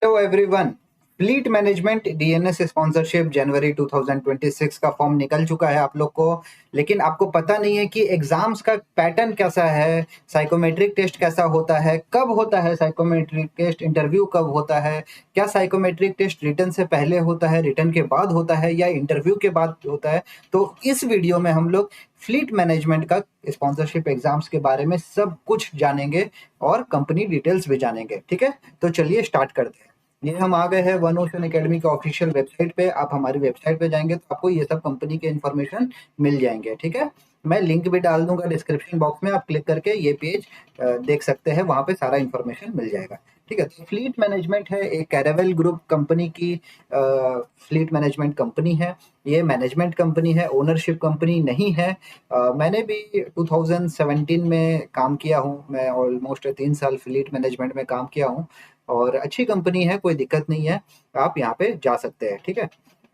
Hello everyone. Fleet management DNS sponsorship जनवरी 2026 का form निकल चुका है आप लोग को। लेकिन आपको पता नहीं है कि एग्जाम्स का पैटर्न कैसा है, साइकोमेट्रिक टेस्ट कैसा होता है, कब होता है साइकोमेट्रिक टेस्ट, इंटरव्यू कब होता है, क्या साइकोमेट्रिक टेस्ट रिटन से पहले होता है, रिटन के बाद होता है या इंटरव्यू के बाद होता है। तो इस वीडियो में हम लोग फ्लीट मैनेजमेंट का स्पॉन्सरशिप एग्जाम्स के बारे में सब कुछ जानेंगे और कंपनी डिटेल्स भी जानेंगे। ठीक है, तो चलिए स्टार्ट करते हैं। ये हम आ गए हैं वन ओशन एकेडमी के ऑफिशियल वेबसाइट पे। आप हमारी वेबसाइट पे जाएंगे तो आपको ये सब कंपनी के इन्फॉर्मेशन मिल जाएंगे। ठीक है, मैं लिंक भी डाल दूंगा डिस्क्रिप्शन बॉक्स में, आप क्लिक करके ये पेज देख सकते हैं, वहाँ पे सारा इन्फॉर्मेशन मिल जाएगा। ठीक है, तो फ्लीट मैनेजमेंट है एक कैरावेल ग्रुप कंपनी की फ्लीट मैनेजमेंट कंपनी है। ये मैनेजमेंट कंपनी है, ओनरशिप कंपनी नहीं है। मैंने भी 2017 में काम किया हूँ। मैं ऑलमोस्ट 3 साल फ्लीट मैनेजमेंट में काम किया हूँ और अच्छी कंपनी है, कोई दिक्कत नहीं है, आप यहाँ पे जा सकते हैं। ठीक है,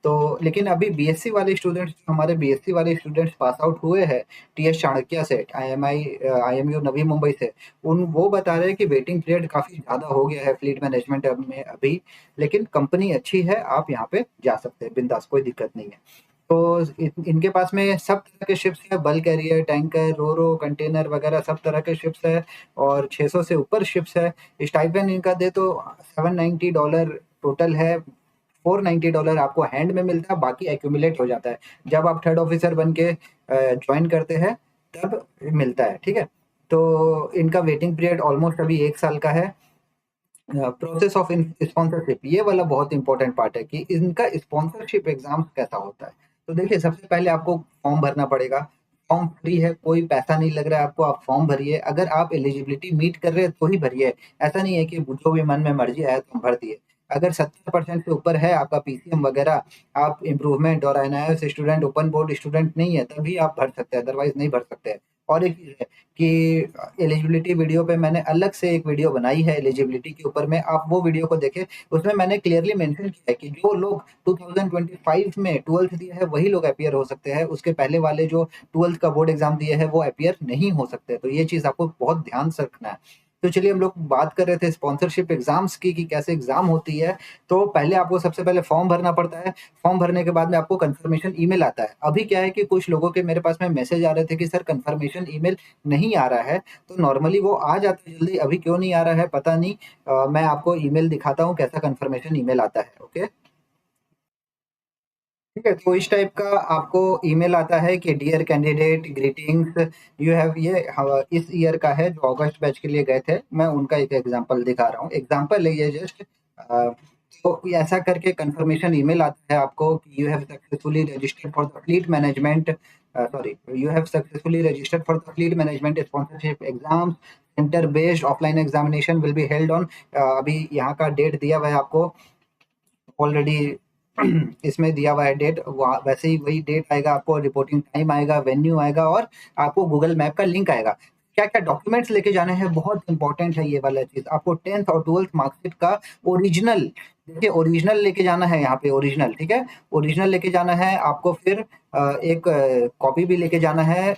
तो लेकिन अभी बीएससी वाले स्टूडेंट्स, हमारे बीएससी वाले स्टूडेंट्स पास आउट हुए हैं टीएस चाणक्य से, आईएमयू नवी मुंबई से, उन वो बता रहे हैं कि वेटिंग पीरियड काफ़ी ज़्यादा हो गया है फ्लीट मैनेजमेंट में अभी। लेकिन कंपनी अच्छी है, आप यहाँ पे जा सकते हैं बिंदास, कोई दिक्कत नहीं है। तो इनके पास में सब तरह के शिप्स है, बल्क कैरियर, टैंकर, रोरो, कंटेनर वगैरह सब तरह के शिप्स है और 600 से ऊपर शिप्स है। स्टाइपेंड इनका दे तो $790 टोटल है। $490 आपको हैंड में मिलता है, बाकी एक्यूमुलेट हो जाता है जब आप थर्ड ऑफिसर बन के ज्वाइन करते हैं, तब मिलता है। ठीक है, तो इनका वेटिंग पीरियड ऑलमोस्ट अभी 1 साल का है। प्रोसेस ऑफ स्पॉन्सरशिप, ये वाला बहुत इंपॉर्टेंट पार्ट है कि इनका स्पॉन्सरशिप एग्जाम कैसा होता है। तो देखिए, सबसे पहले आपको फॉर्म भरना पड़ेगा। फॉर्म फ्री है, कोई पैसा नहीं लग रहा है आपको, आप फॉर्म भरिए। अगर आप एलिजिबिलिटी मीट कर रहे हैं तो ही भरिए, ऐसा नहीं है कि जो भी मन में मर्जी आया तो भर दिए। अगर 70% से ऊपर है आपका पीसीएम वगैरह, आप इम्प्रूवमेंट और NIS student, open board student नहीं है, तभी आप भर सकते हैं, अदरवाइज नहीं भर सकते हैं। और एक चीज़ है कि एलिजिबिलिटी वीडियो पे मैंने अलग से एक वीडियो बनाई है एलिजिबिलिटी के ऊपर में, आप वो वीडियो को देखें। उसमें मैंने क्लियरली मेंशन किया है कि जो लोग 2025 में 12th दिया है वही लोग अपीयर हो सकते हैं, उसके पहले वाले जो 12th का बोर्ड एग्जाम दिए हैं वो अपीयर नहीं हो सकते। तो ये चीज़ आपको बहुत ध्यान से रखना है। तो चलिए, हम लोग बात कर रहे थे स्पॉन्सरशिप एग्जाम्स की कि कैसे एग्जाम होती है। तो पहले आपको सबसे पहले फॉर्म भरना पड़ता है। फॉर्म भरने के बाद में आपको कंफर्मेशन ईमेल आता है। अभी क्या है कि कुछ लोगों के मेरे पास में मैसेज आ रहे थे कि सर कंफर्मेशन ईमेल नहीं आ रहा है। तो नॉर्मली वो आ जाता है जल्दी, अभी क्यों नहीं आ रहा है पता नहीं। मैं आपको ईमेल दिखाता हूँ कैसा कंफर्मेशन ईमेल आता है। ओके, ठीक है, तो इस टाइप का आपको ईमेल आता है कि dear candidate greetings, you have, ये इस ईयर का है जो अगस्त बैच के लिए गए थे, मैं उनका एक एग्जांपल दिखा रहा हूँ, एग्जांपल है ये जस्ट। तो ये ऐसा करके कंफर्मेशन ईमेल आता है आपको कि you have successfully registered for the fleet management, sorry, you have successfully registered for the fleet management sponsorship exams. Centre based offline examination will be held on, अभी यहाँ का डेट दिया हुआ है आपको ऑलरेडी। इसमें दिया हुआ है डेट, वैसे ही वही डेट आएगा आपको, रिपोर्टिंग टाइम आएगा, वेन्यू आएगा और आपको गूगल मैप का लिंक आएगा। क्या क्या डॉक्यूमेंट्स लेके जाने हैं, बहुत इंपॉर्टेंट है ये वाला चीज। आपको 10th और 12th मार्कशीट का ओरिजिनल, देखिए ओरिजिनल लेके जाना है यहाँ पे, ओरिजिनल। ठीक है, ओरिजिनल लेके जाना है आपको। फिर एक कॉपी भी लेके जाना है।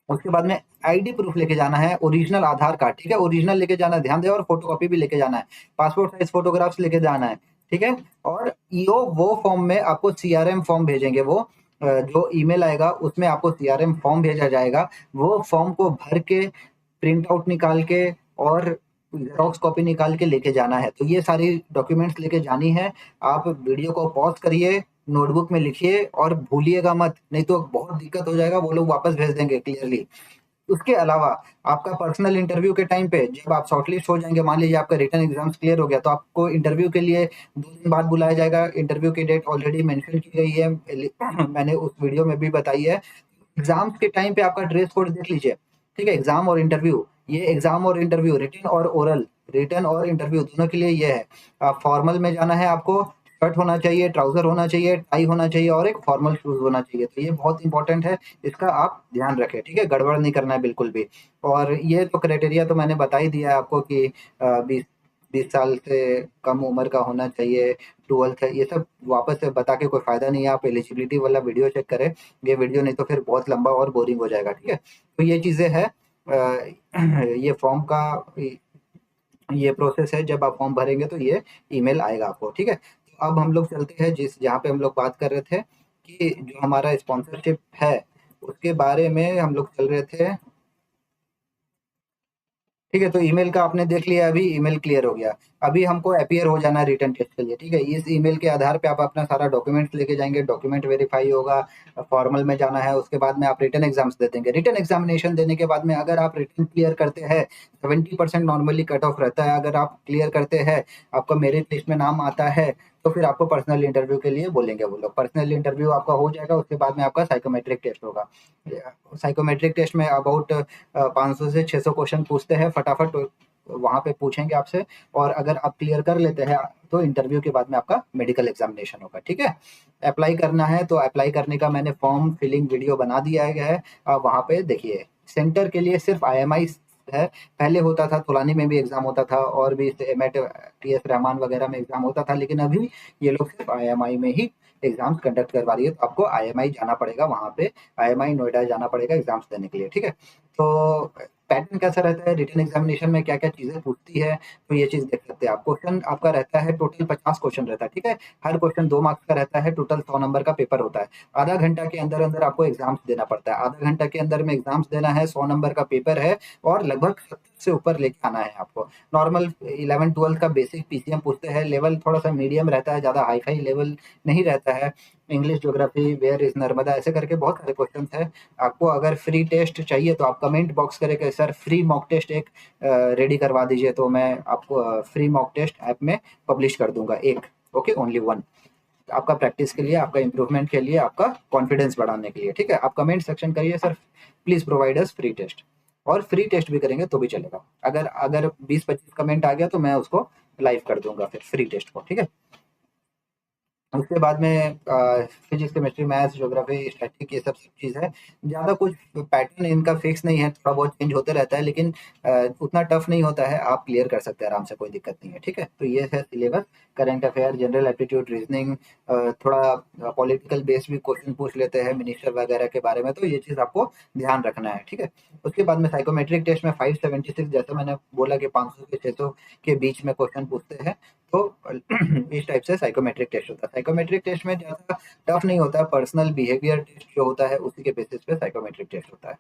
उसके बाद में आईडी प्रूफ लेके जाना है, ओरिजिनल आधार कार्ड। ठीक है, ओरिजिनल लेके जाना है, ध्यान दें, और फोटोकॉपी भी लेके जाना है। पासपोर्ट साइज फोटोग्राफ्स लेके जाना है। ठीक है, और ईओ वो फॉर्म में आपको सीआरएम फॉर्म भेजेंगे, वो जो ईमेल आएगा उसमें आपको सीआरएम फॉर्म भेजा जाएगा। वो फॉर्म को भर के, प्रिंट आउट निकाल के और जेरोक्स कॉपी निकाल के लेके जाना है। तो ये सारी डॉक्यूमेंट्स लेके जानी है। आप वीडियो को पॉज करिए, नोटबुक में लिखिए और भूलिएगा मत, नहीं तो बहुत दिक्कत हो जाएगा, वो लोग वापस भेज देंगे क्लियरली। उसके अलावा आपका पर्सनल इंटरव्यू के टाइम पे जब आप शॉर्टलिस्ट हो जाएंगे, मान लीजिए आपका रिटन एग्जाम्स क्लियर हो गया, तो आपको इंटरव्यू के लिए 2 दिन बाद बुलाया जाएगा। इंटरव्यू की डेट ऑलरेडी मेंशन की गई है, मैंने उस वीडियो में भी बताई है। एग्जाम्स के टाइम पे आपका ड्रेस कोड देख लीजिए। ठीक है, एग्जाम और इंटरव्यू, ये एग्जाम और इंटरव्यू, रिटन और ओरल, रिटन और इंटरव्यू दोनों के लिए ये है। फॉर्मल में जाना है आपको, शर्ट होना चाहिए, ट्राउजर होना चाहिए, टाई होना चाहिए और एक फॉर्मल शूज होना चाहिए। तो ये बहुत इंपॉर्टेंट है, इसका आप ध्यान रखें। ठीक है, गड़बड़ नहीं करना है बिल्कुल भी। और ये तो क्राइटेरिया तो मैंने बता ही दिया है आपको कि 20 साल से कम उम्र का होना चाहिए, 12th है, ये सब वापस से बता के कोई फायदा नहीं है। आप एलिजिबिलिटी वाला वीडियो चेक करें ये वीडियो, नहीं तो फिर बहुत लंबा और बोरिंग हो जाएगा। ठीक है, तो ये चीज़ें हैं। ये फॉर्म का ये प्रोसेस है, जब आप फॉर्म भरेंगे तो ये ईमेल आएगा आपको, ठीक है। तो अब हम लोग चलते हैं जिस जहाँ पे हम लोग बात कर रहे थे कि जो हमारा स्पॉन्सरशिप है उसके बारे में हम लोग चल रहे थे। ठीक है, तो ईमेल का आपने देख लिया, अभी ईमेल क्लियर हो गया। अभी हमको अपीयर हो जाना है रिटन टेस्ट के लिए, ठीक है। इस ईमेल के आधार पे आप अपना सारा डॉक्यूमेंट्स लेके जाएंगे, डॉक्यूमेंट वेरीफाई होगा, फॉर्मल में जाना है, उसके बाद में आप रिटन एग्जाम्स दे देंगे। रिटन एग्जामिनेशन देने के बाद में अगर आप रिटन क्लियर करते हैं, 70% नॉर्मली कट ऑफ रहता है, अगर आप क्लियर करते हैं, आपका मेरिट लिस्ट में नाम आता है, तो फिर आपको पर्सनल इंटरव्यू के लिए बोलेंगे वो लोग। पर्सनल इंटरव्यू आपका हो जाएगा, उसके बाद में आपका साइकोमेट्रिक टेस्ट होगा। साइकोमेट्रिक टेस्ट में अबाउट 500 से 600 क्वेश्चन पूछते हैं, फटाफट वहाँ पे पूछेंगे आपसे। और अगर आप क्लियर कर लेते हैं तो इंटरव्यू के बाद में आपका मेडिकल एग्जामिनेशन होगा, ठीक है। अप्लाई करना है तो अप्लाई करने का मैंने फॉर्म फिलिंग वीडियो बना दिया गया है, आप वहाँ पे देखिए। सेंटर के लिए सिर्फ आईएमआई है, पहले होता था तुलानी में भी एग्जाम होता था, और भी एमएट टीएस रहमान वगैरह में एग्जाम होता था, लेकिन अभी ये लोग सिर्फ आईएमआई में ही एग्जाम्स कंडक्ट करवा रही है। तो आपको आईएमआई जाना पड़ेगा, वहाँ पे आईएमआई नोएडा जाना पड़ेगा एग्जाम्स देने के लिए, ठीक है। तो पैटर्न कैसा रहता है, रिटन एग्जामिनेशन में क्या क्या चीजें पूछती है, तो ये चीज देख सकते हैं आप। क्वेश्चन आपका रहता है टोटल 50 क्वेश्चन रहता है, ठीक है। हर क्वेश्चन 2 मार्क्स का रहता है, टोटल 100 नंबर का पेपर होता है। आधा घंटा के अंदर अंदर आपको एग्जाम्स देना पड़ता है, आधा घंटा के अंदर में एग्जाम्स देना है, 100 नंबर का पेपर है, और लगभग 70 से ऊपर लेके आना है आपको। नॉर्मल 11 12 का बेसिक पीसीएम पूछते हैं, लेवल थोड़ा सा मीडियम रहता है, ज्यादा हाई फाई लेवल नहीं रहता है। English, geography, where is Narmada, ऐसे करके बहुत सारे क्वेश्चन है। आपको अगर फ्री टेस्ट चाहिए तो आप कमेंट बॉक्स करें सर फ्री मॉक टेस्ट एक रेडी करवा दीजिए, तो मैं आपको फ्री मॉक टेस्ट ऐप में पब्लिश कर दूंगा एक, ओके, ओनली वन। आपका प्रैक्टिस के लिए, आपका इंप्रूवमेंट के लिए, आपका कॉन्फिडेंस बढ़ाने के लिए, ठीक है। आप कमेंट सेक्शन करिए sir please provide us free test, और फ्री टेस्ट भी करेंगे तो भी चलेगा। अगर अगर 20 25 कमेंट आ गया तो मैं उसको लाइव कर दूंगा फिर फ्री टेस्ट को, ठीक है। उसके बाद में physics, chemistry, maths, geography, static, ये सब सब चीज़ है। ज़्यादा कुछ पैटर्न इनका फिक्स नहीं है, थोड़ा बहुत चेंज होते रहता है, लेकिन उतना टफ नहीं होता है, आप क्लियर कर सकते हैं आराम से, कोई दिक्कत नहीं है, ठीक है। तो ये है syllabus. Current affair, general aptitude, reasoning, थोड़ा पॉलिटिकल बेस्ड भी क्वेश्चन पूछ लेते हैं मिनिस्टर वगैरह के बारे में, तो ये चीज़ आपको ध्यान रखना है, ठीक है। उसके बाद में साइकोमेट्रिक टेस्ट में 576, जैसे मैंने बोला कि 500 से 600 के बीच में क्वेश्चन पूछते हैं। तो इस टाइप से साइकोमेट्रिक टेस्ट होता है। साइकोमेट्रिक टेस्ट में ज़्यादा टफ नहीं होता है, पर्सनल बिहेवियर टेस्ट जो होता है उसी के बेसिस पे साइकोमेट्रिक टेस्ट होता है।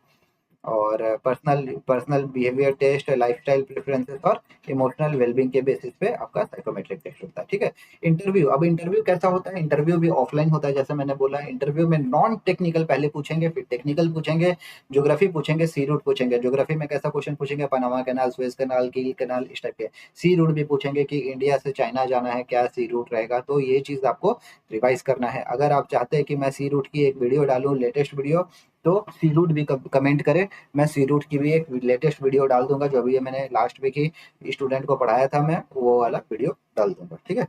और personal personal behaviour test, lifestyle preferences और इमोशनल वेलबींग के बेसिस पे आपका साइकोमेट्रिक टेस्ट होता है, ठीक है। इंटरव्यू, अब इंटरव्यू कैसा होता है, इंटरव्यू भी ऑफलाइन होता है, जैसे मैंने बोला। इंटरव्यू में नॉन टेक्निकल पहले पूछेंगे, फिर टेक्निकल पूछेंगे। ज्योग्राफी पूछेंगे, सी रूट पूछेंगे। ज्योग्राफी में कैसा क्वेश्चन पूछेंगे, पनामा कैनाल, सुएज कैनाल, कील कैनाल, इस टाइप के। सी रूट भी पूछेंगे कि इंडिया से चाइना जाना है, क्या सी रूट रहेगा, तो ये चीज़ आपको रिवाइज करना है। अगर आप चाहते हैं कि मैं सी रूट की एक वीडियो डालूँ, लेटेस्ट वीडियो, तो सी रूट भी कमेंट करें। मैं सी रूट की भी एक लेटेस्ट वीडियो डाल दूंगा, जो अभी मैंने लास्ट वीक ही स्टूडेंट को पढ़ाया था, मैं वो वाला वीडियो डाल दूंगा, ठीक है।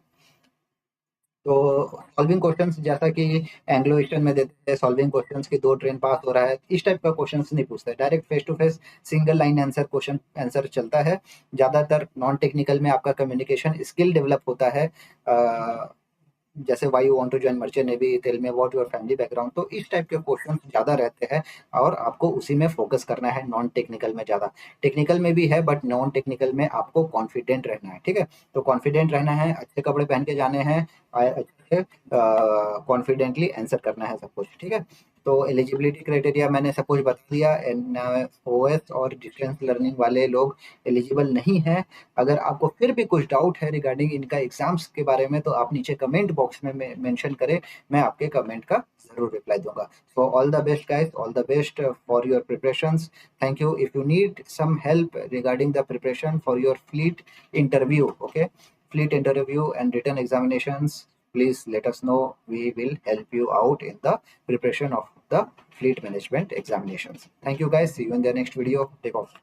तो सॉल्विंग क्वेश्चंस, जैसा कि एंग्लो ईस्टर्न में देते हैं, सॉल्विंग क्वेश्चंस की 2 ट्रेन पास हो रहा है, इस टाइप का क्वेश्चंस नहीं पूछता है। Direct face to face single line answer question answer चलता है। ज़्यादातर नॉन टेक्निकल में आपका कम्युनिकेशन स्किल डेवलप होता है। जैसे why you want to join merchant navy, tell me about your family background, तो इस टाइप के क्वेश्चन ज़्यादा रहते हैं, और आपको उसी में फोकस करना है, नॉन टेक्निकल में ज़्यादा। टेक्निकल में भी है, बट नॉन टेक्निकल में आपको कॉन्फिडेंट रहना है, ठीक है। तो कॉन्फिडेंट रहना है, अच्छे कपड़े पहन के जाने हैं, अच्छे से कॉन्फिडेंटली आंसर करना है सब कुछ, ठीक है। तो एलिजिबिलिटी क्राइटेरिया मैंने सब कुछ बता दिया। एन ओएस और डिस्टेंस लर्निंग वाले लोग एलिजिबल नहीं हैं। अगर आपको फिर भी कुछ डाउट है रिगार्डिंग इनका एग्जाम्स के बारे में, तो आप नीचे कमेंट बॉक्स में मेंशन करें, मैं आपके कमेंट का जरूर रिप्लाई दूंगा। So all the best guys, all the best for your preparations. Thank you. If you need some help regarding the preparation for your fleet interview, okay, fleet interview and written examinations, please let us know. We will help you out in the preparation of the fleet management examinations. Thank you guys, see you in the next video. Take off.